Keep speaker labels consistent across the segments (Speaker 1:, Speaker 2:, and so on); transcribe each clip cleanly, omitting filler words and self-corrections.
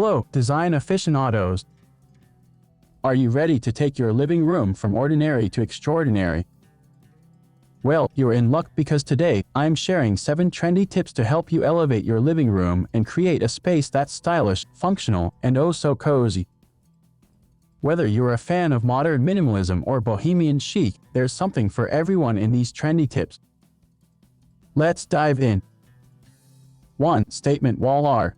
Speaker 1: Hello, design aficionados. Are you ready to take your living room from ordinary to extraordinary? Well, you're in luck because today, I'm sharing 7 trendy tips to help you elevate your living room and create a space that's stylish, functional, and oh so cozy. Whether you're a fan of modern minimalism or bohemian chic, there's something for everyone in these trendy tips. Let's dive in. 1. Statement wall art.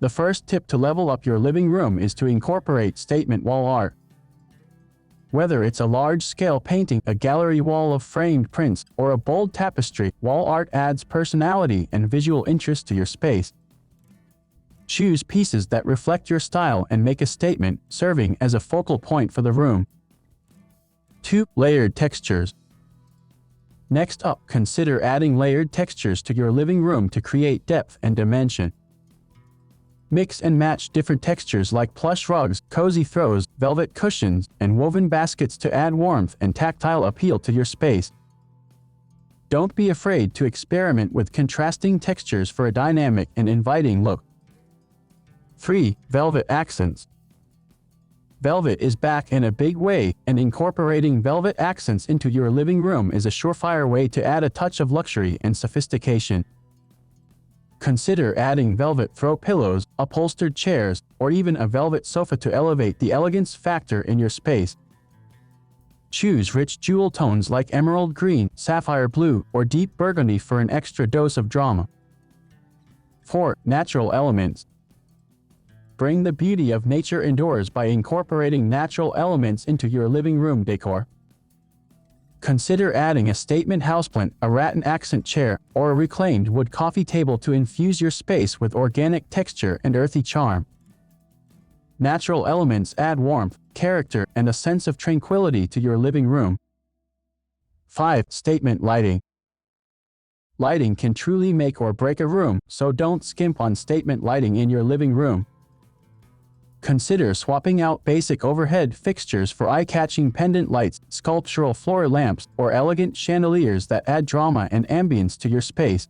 Speaker 1: The first tip to level up your living room is to incorporate statement wall art. Whether it's a large-scale painting, a gallery wall of framed prints, or a bold tapestry, wall art adds personality and visual interest to your space. Choose pieces that reflect your style and make a statement, serving as a focal point for the room. 2. Layered textures. Next up, consider adding layered textures to your living room to create depth and dimension. Mix and match different textures like plush rugs, cozy throws, velvet cushions, and woven baskets to add warmth and tactile appeal to your space. Don't be afraid to experiment with contrasting textures for a dynamic and inviting look. 3. Velvet accents. Velvet is back in a big way, and incorporating velvet accents into your living room is a surefire way to add a touch of luxury and sophistication. Consider adding velvet throw pillows, upholstered chairs, or even a velvet sofa to elevate the elegance factor in your space. Choose rich jewel tones like emerald green, sapphire blue, or deep burgundy for an extra dose of drama. 4. Natural elements. Bring the beauty of nature indoors by incorporating natural elements into your living room decor. Consider adding a statement houseplant, a rattan accent chair, or a reclaimed wood coffee table to infuse your space with organic texture and earthy charm. Natural elements add warmth, character, and a sense of tranquility to your living room. 5. Statement lighting. Lighting can truly make or break a room, so don't skimp on statement lighting in your living room. Consider swapping out basic overhead fixtures for eye-catching pendant lights, sculptural floor lamps, or elegant chandeliers that add drama and ambience to your space.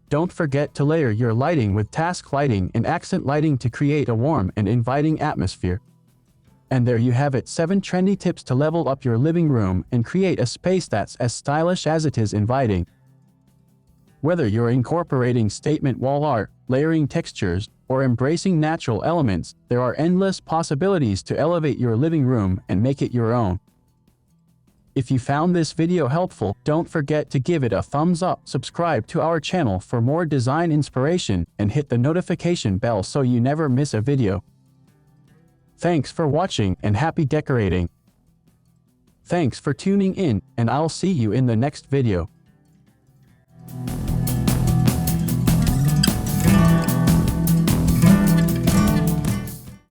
Speaker 1: Don't forget to layer your lighting with task lighting and accent lighting to create a warm and inviting atmosphere. And there you have it, 7 trendy tips to level up your living room and create a space that's as stylish as it is inviting. Whether you're incorporating statement wall art, layering textures, or embracing natural elements, there are endless possibilities to elevate your living room and make it your own. If you found this video helpful, don't forget to give it a thumbs up, subscribe to our channel for more design inspiration, and hit the notification bell so you never miss a video. Thanks for watching and happy decorating. Thanks for tuning in, and I'll see you in the next video.